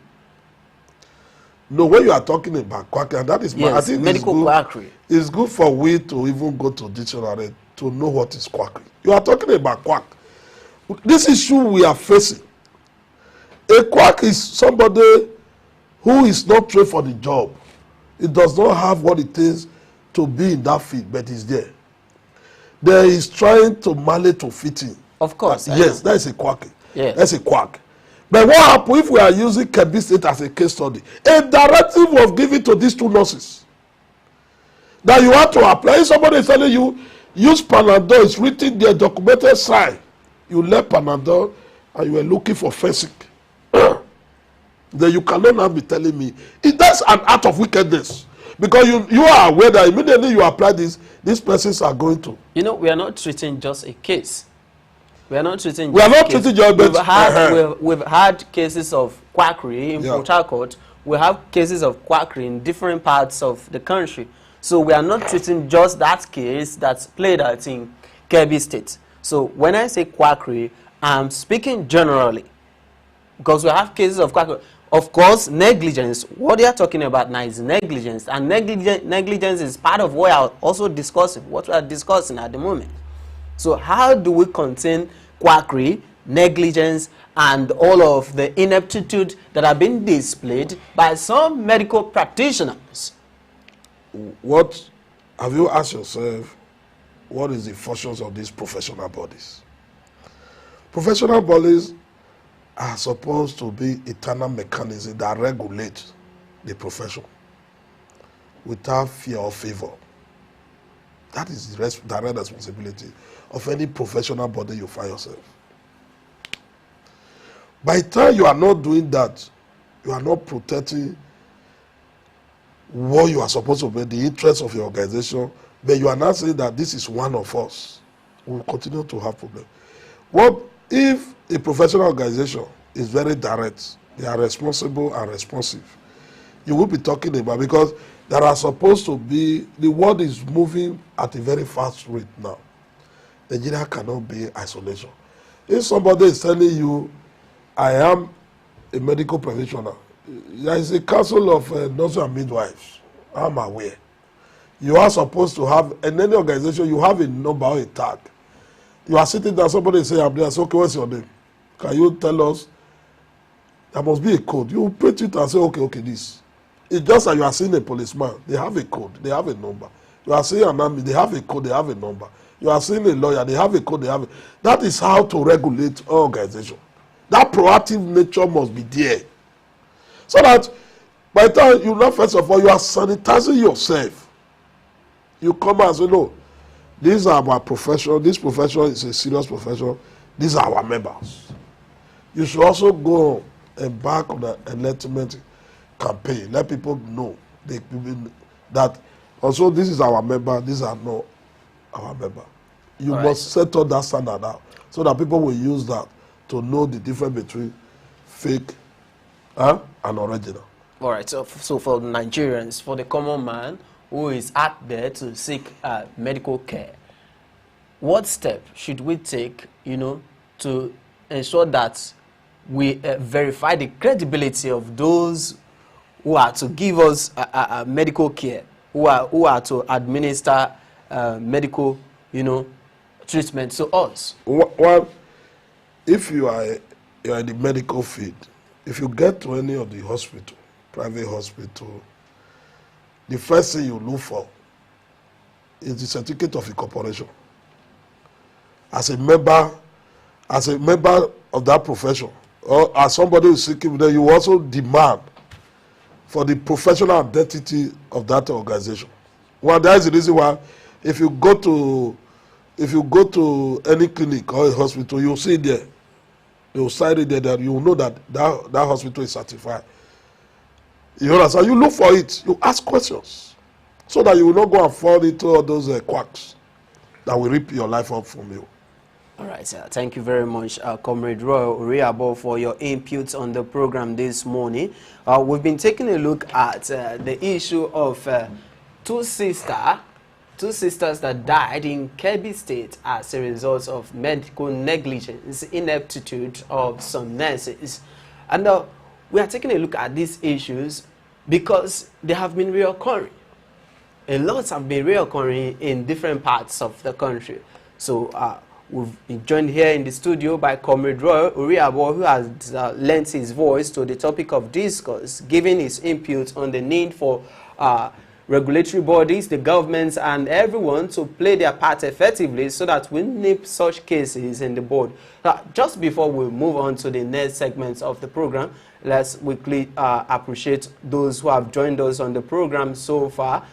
No, when you are talking about quackery, and that is
yes,
I think
medical quackery.
It's good for we to even go to dictionary to know what is quackery. You are talking about quack. This issue we are facing. A quack is somebody who is not trained for the job. It does not have what it takes to be in that field, but is there. There is trying to manage to fit in.
Of course.
Yes, that is a quack.
Yeah.
That's a quack. But what happens if we are using Kebbi State as a case study? A directive was given to these two nurses that you have to apply. If somebody is telling you, use Panadol, it's written there, documented sign. You left Panadol and you were looking for fencing. Then you cannot now be telling me. That's an act of wickedness. Because you are aware that immediately you apply this, these persons are going to.
You know, we are not treating just a case. We are not treating
just
we've had cases of quackery in Port Harcourt. We have cases of quackery in different parts of the country. So we are not treating just that case that's played out in Kebbi State. So when I say quackery, I'm speaking generally. Because we have cases of quackery. Of course, negligence. What they are talking about now is negligence. And negligence is part of what we are also discussing, what we are discussing at the moment. So how do we contain quackery, negligence, and all of the ineptitude that have been displayed by some medical practitioners?
What have you asked yourself, what is the functions of these professional bodies? Professional bodies are supposed to be eternal mechanisms that regulate the profession without fear or favor. That is the direct responsibility of any professional body you find yourself. By the time you are not doing that, you are not protecting what you are supposed to be, the interests of your organization, but you are not saying that this is one of us. We will continue to have problems. What if a professional organization is very direct, they are responsible and responsive? You will be talking about, because there are supposed to be, the world is moving at a very fast rate now. Nigeria cannot be isolation. If somebody is telling you, I am a medical practitioner, there is a council of nurses and midwives, I'm aware. You are supposed to have, in any organization, you have a number or a tag. You are sitting there, somebody say, I'm there, so okay, what's your name? Can you tell us? There must be a code. You print it and say, okay, this. It's just that you are seeing a policeman, they have a code, they have a number. You are seeing an army, they have a code, they have a number. You are seeing a lawyer, they have a code, they have a... That is how to regulate an organization. That proactive nature must be there. So that by the time you know, first of all, you are sanitizing yourself. You come and say, no, These are our profession. This profession is a serious profession. These are our members. You should also go and back on the enlightenment campaign. Let people know that also this is our member, these are not our member. You must settle that standard out so that people will use that to know the difference between fake and original.
All right, so for Nigerians, for the common man who is out there to seek medical care, what step should we take, to ensure that we verify the credibility of those who are to give us medical care, who are to administer medical, treatment to us?
Well, if you are in the medical field, if you get to any of the hospital, private hospital, the first thing you look for is the certificate of incorporation. As a member of that profession, or as somebody who is seeking, then you also demand for the professional identity of that organization. Well, that is the reason why if you go to any clinic or a hospital, you'll see there, they'll sign it there that you will know that hospital is certified. You understand? You look for it, you ask questions, so that you will not go and fall into all those quacks that will rip your life up from you.
All right, sir. Thank you very much, Comrade Roy Oriabo, for your inputs on the program this morning. We've been taking a look at the issue of two sisters that died in Kebbi State as a result of medical negligence, ineptitude of some nurses. And we are taking a look at these issues because they have been reoccurring. A lot have been reoccurring in different parts of the country. So we've been joined here in the studio by Comrade Roy Oriabo, who has lent his voice to the topic of discourse, giving his input on the need for regulatory bodies, the governments, and everyone to play their part effectively so that we nip such cases in the bud. Just before we move on to the next segments of the program, let's quickly appreciate those who have joined us on the program so far,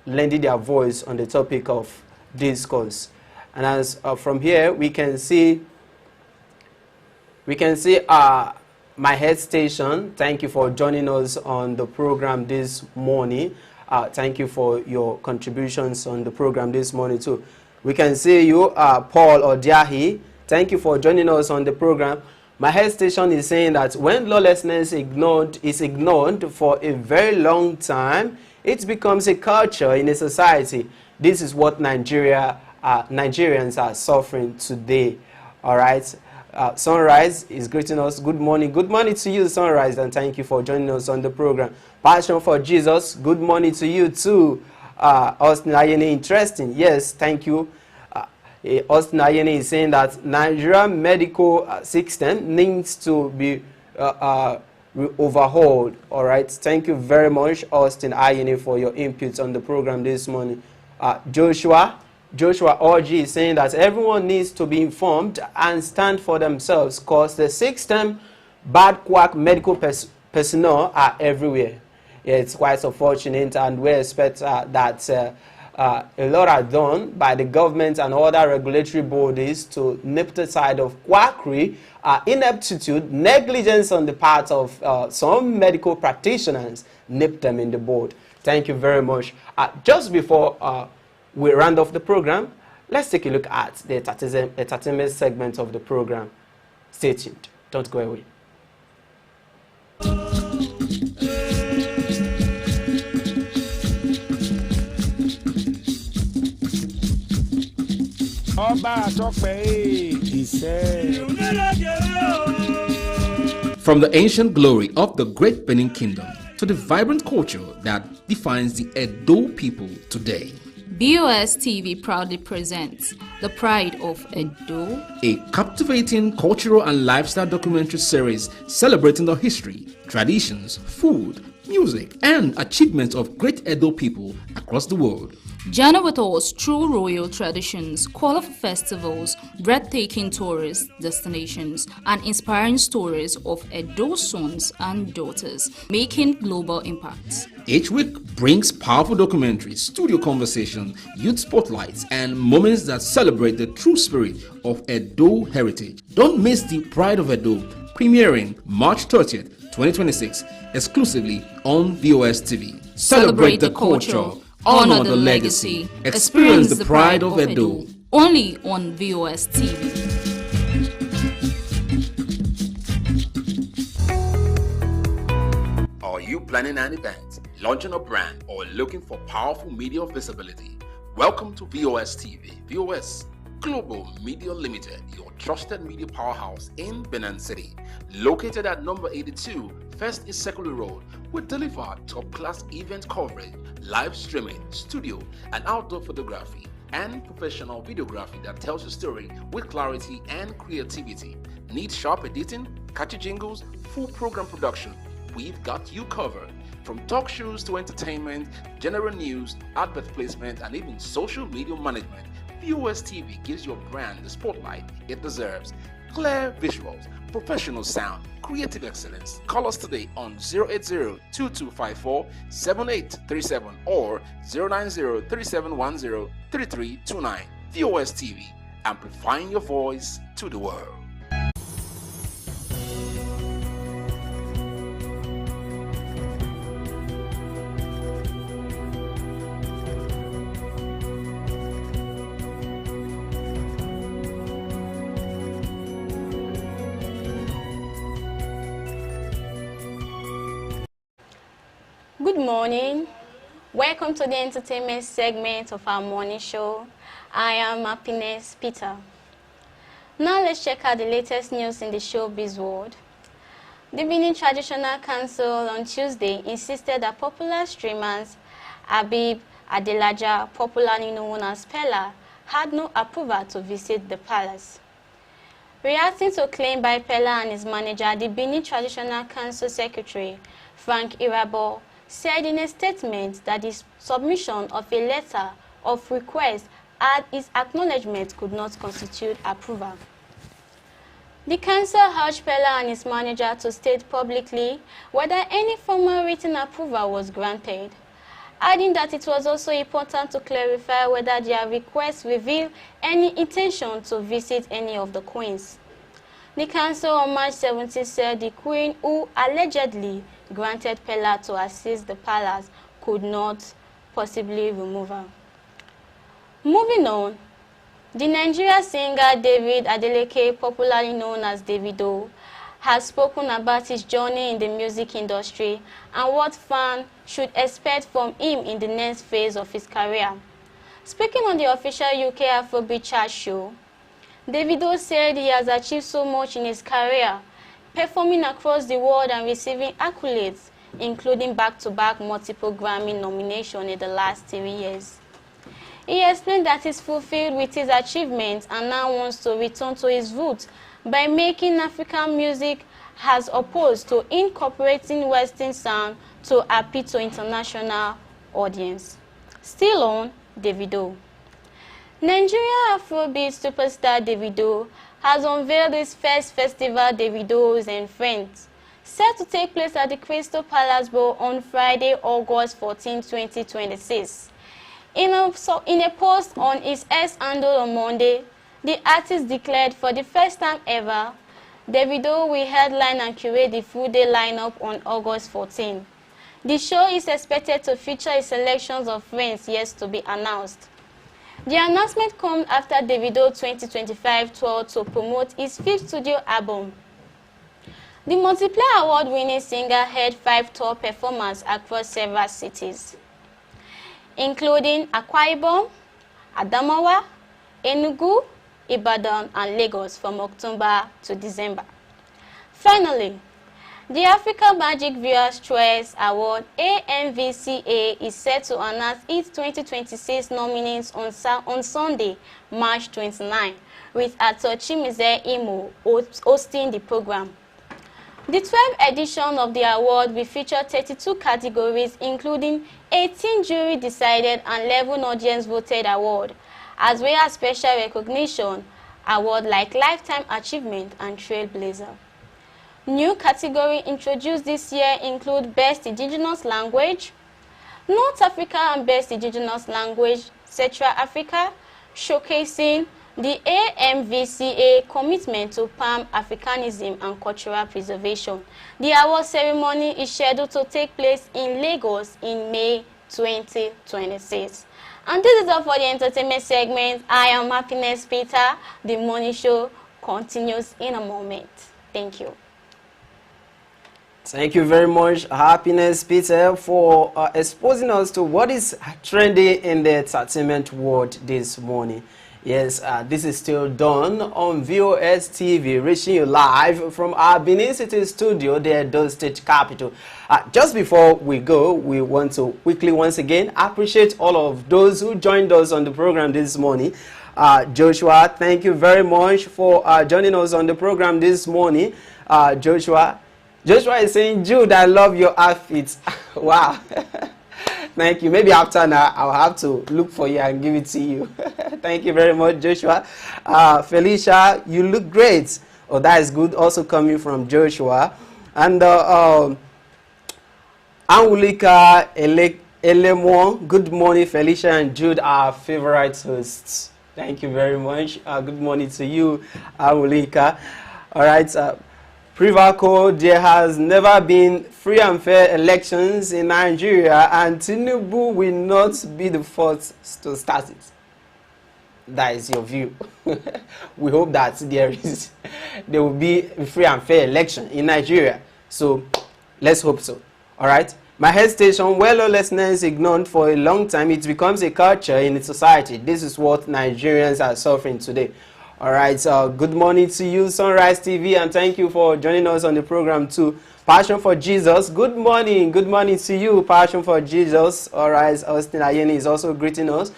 lending their voice on the topic of discourse. And as from here, we can see My Head Station. Thank you for joining us on the program this morning. Thank you for your contributions on the program this morning too. We can see you, Paul Odiahi. Thank you for joining us on the program. My Head Station is saying that when lawlessness is ignored for a very long time, it becomes a culture in a society. This is what Nigerians are suffering today. All right. Sunrise is greeting us. Good morning. Good morning to you, Sunrise, and thank you for joining us on the program. Passion for Jesus. Good morning to you too. Austin Ayene, interesting. Yes, thank you. Austin Ayene is saying that Nigerian medical system needs to be overhauled. All right. Thank you very much, Austin Ayene, for your inputs on the program this morning. Joshua Orji is saying that everyone needs to be informed and stand for themselves because the system, bad quack medical personnel are everywhere. Yeah, it's quite unfortunate, and we expect that a lot are done by the government and other regulatory bodies to nip the side of quackery, ineptitude, negligence on the part of some medical practitioners, nip them in the bud. Thank you very much. Just before we round off the program, let's take a look at the entertainment segment of the program. Stay tuned. Don't go away.
From the ancient glory of the great Benin Kingdom to the vibrant culture that defines the Edo people today,
BOS TV proudly presents The Pride of Edo,
a captivating cultural and lifestyle documentary series celebrating the history, traditions, food, music, and achievements of great Edo people across the world.
Journey with us through royal traditions, colorful festivals, breathtaking tourist destinations, and inspiring stories of Edo's sons and daughters, making global impacts.
Each week brings powerful documentaries, studio conversation, youth spotlights, and moments that celebrate the true spirit of Edo heritage. Don't miss the Pride of Edo, premiering March 30th, 2026, exclusively on VOS TV. Celebrate the culture, honor the legacy, experience the pride of Edo.
Only on VOS TV.
Are you planning an event, launching a brand, or looking for powerful media visibility? Welcome to VOS TV. VOS Global Media Limited, your trusted media powerhouse in Benin City. Located at number 82, First Isekulu Road, we deliver top-class event coverage, live streaming, studio and outdoor photography, and professional videography that tells your story with clarity and creativity. Need sharp editing, catchy jingles, full program production? We've got you covered. From talk shows to entertainment, general news, advert placement, and even social media management, VOS TV gives your brand the spotlight it deserves. Clear visuals, professional sound, creative excellence. Call us today on 080-2254-7837 or 090-3710-3329. VOS TV, amplifying your voice to the world.
Good morning. Welcome to the entertainment segment of our morning show. I am Happiness Peter. Now let's check out the latest news in the showbiz world. The Benin Traditional Council on Tuesday insisted that popular streamers Habib Adelaja, popularly known as Pella, had no approval to visit the palace. Reacting to a claim by Pella and his manager, the Benin Traditional Council Secretary, Frank Irabo, said in a statement that the submission of a letter of request and its acknowledgement could not constitute approval. The council urged Pella and his manager to state publicly whether any formal written approval was granted, adding that it was also important to clarify whether their request revealed any intention to visit any of the queens. The council on March 17 said the queen who allegedly granted Pella to assist the palace could not possibly remove her. Moving on, the Nigerian singer David Adeleke, popularly known as Davido, has spoken about his journey in the music industry and what fans should expect from him in the next phase of his career. Speaking on the official UK Afrobeat chart show, Davido said he has achieved so much in his career, performing across the world and receiving accolades, including back-to-back multiple Grammy nominations in the last 3 years. He explained that he's fulfilled with his achievements and now wants to return to his roots by making African music as opposed to incorporating Western sound to appeal to international audience. Still on Davido. Nigeria Afrobeat superstar Davido has unveiled his first festival, Davido's and Friends, set to take place at the Crystal Palace Bowl on Friday, August 14, 2026. In a post on his X handle on Monday, the artist declared for the first time ever, Davido will headline and curate the full day lineup on August 14. The show is expected to feature a selection of friends yet to be announced. The announcement comes after Davido's 2025 tour to promote his fifth studio album. The multiple award-winning singer had 5 tour performances across several cities, including Akwa Ibom, Adamawa, Enugu, Ibadan, and Lagos from October to December. Finally, the Africa Magic Viewers' Choice Award (AMVCA) is set to announce its 2026 nominees on Sunday, March 29, with actor Chimezie Imo hosting the program. The 12th edition of the award will feature 32 categories, including 18 jury-decided and 11 audience-voted awards, as well as special recognition awards like Lifetime Achievement and Trailblazer. New categories introduced this year include Best Indigenous Language, North Africa and Best Indigenous Language, Central Africa, showcasing the AMVCA commitment to Pan-Africanism and cultural preservation. The award ceremony is scheduled to take place in Lagos in May 2026. And this is all for the entertainment segment. I am Happiness Peter. The morning show continues in a moment. Thank you.
Thank you very much, Happiness Peter, for exposing us to what is trendy in the entertainment world this morning. Yes, this is still done on VOS TV, reaching you live from our Benin City studio, the Edo State capital. Just before we go, we want to quickly once again appreciate all of those who joined us on the program this morning. Joshua, thank you very much for joining us on the program this morning. Joshua is saying, Jude, I love your outfits. Wow. Thank you. Maybe after now, I'll have to look for you and give it to you. Thank you very much, Joshua. Felicia, you look great. Oh, that is good. Also coming from Joshua. And Anwulika Elemo, good morning, Felicia and Jude, our favorite hosts. Thank you very much. Good morning to you, Anwulika. All right. Privaco, there has never been free and fair elections in Nigeria, and Tinubu will not be the first to start it. That is your view. We hope that there will be a free and fair election in Nigeria. So let's hope so. All right. My head station, where lawlessness is ignored for a long time, it becomes a culture in the society. This is what Nigerians are suffering today. All right, good morning to you, Sunrise TV, and thank you for joining us on the program too. Passion for Jesus, good morning to you, Passion for Jesus. All right, Austin Ayeni is also greeting us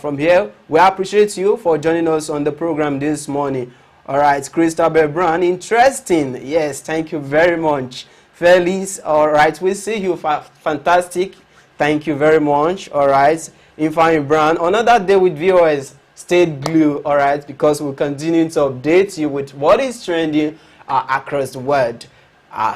from here. We appreciate you for joining us on the program this morning. All right, Christabel Brown, interesting. Yes, thank you very much. Felice, all right, we see you, fantastic. Thank you very much. All right, Infine Brown, another day with viewers. Stay glued, all right, because we'll continue to update you with what is trending across the world,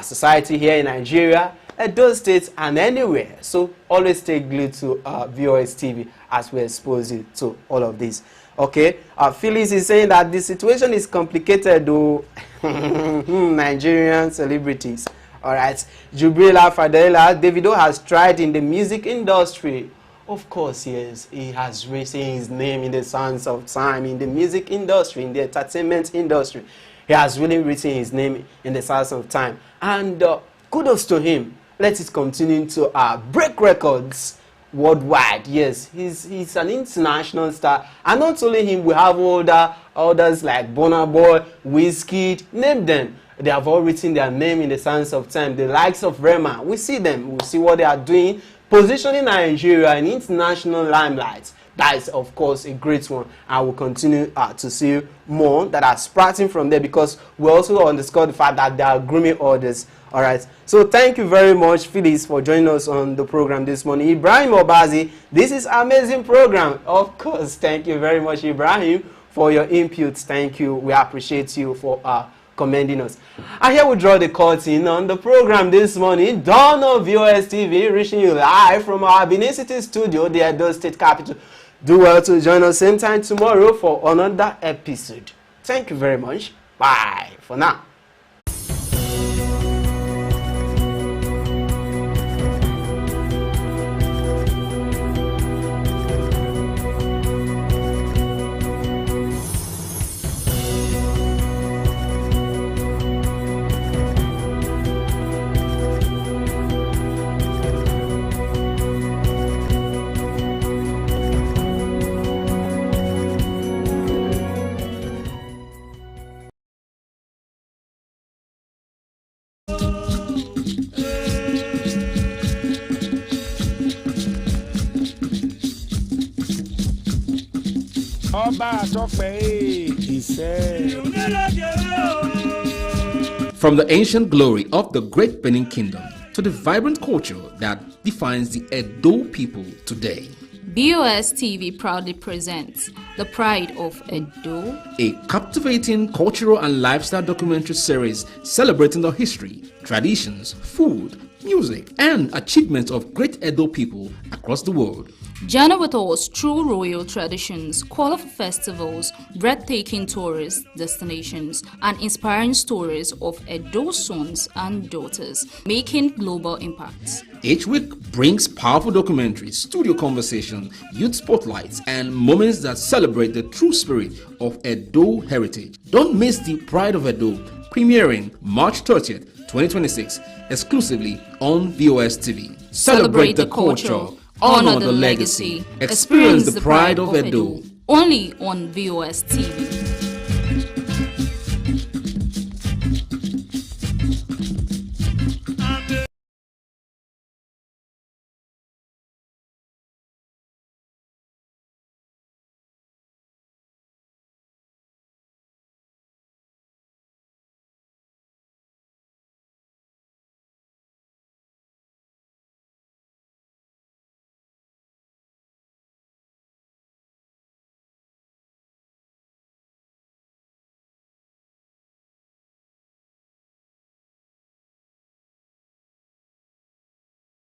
society here in Nigeria, Edo State, and anywhere. So always stay glued to VOS TV as we expose you to all of this. Okay, Phyllis is saying that the situation is complicated, though. Nigerian celebrities. All right, Jubrila Fadela, Davido has tried in the music industry. Of course, yes, he has written his name in the sands of time, in the music industry, in the entertainment industry. He has really written his name in the sands of time. And kudos to him. Let it continue to break records worldwide. Yes, he's an international star. And not only him, we have others like Burna Boy, Wizkid, name them. They have all written their name in the sands of time. The likes of Rema, we see them. We see what they are doing, positioning Nigeria in international limelight. That is, of course, a great one. I will continue to see more that are sprouting from there, because we also underscore the fact that there are grooming orders. All right. So thank you very much, Phyllis, for joining us on the program this morning. Ibrahim Obazi, this is an amazing program. Of course, thank you very much, Ibrahim, for your inputs. Thank you. We appreciate you for commending us. And here we draw the curtain on the program this morning. Dawn of VOS TV, reaching you live from our Benin City studio, the Edo State capital. Do well to join us same time tomorrow for another episode. Thank you very much. Bye for now.
Ọba àtọ́pẹ́ ìṣẹ́.
From the ancient glory of the Great Benin Kingdom to the vibrant culture that defines the Edo people today.
BOS TV proudly presents The Pride of Edo,
a captivating cultural and lifestyle documentary series celebrating the history, traditions, food, music, and achievements of great Edo people across the world.
Journey with us through royal traditions, colorful festivals, breathtaking tourist destinations, and inspiring stories of Edo sons and daughters making global impacts.
Each week brings powerful documentaries, studio conversations, youth spotlights, and moments that celebrate the true spirit of Edo heritage. Don't miss the Pride of Edo, premiering March 30th, 2026, exclusively on VOS TV.
Celebrate the culture, honor the legacy, experience the pride of Edo. Only on VOS TV.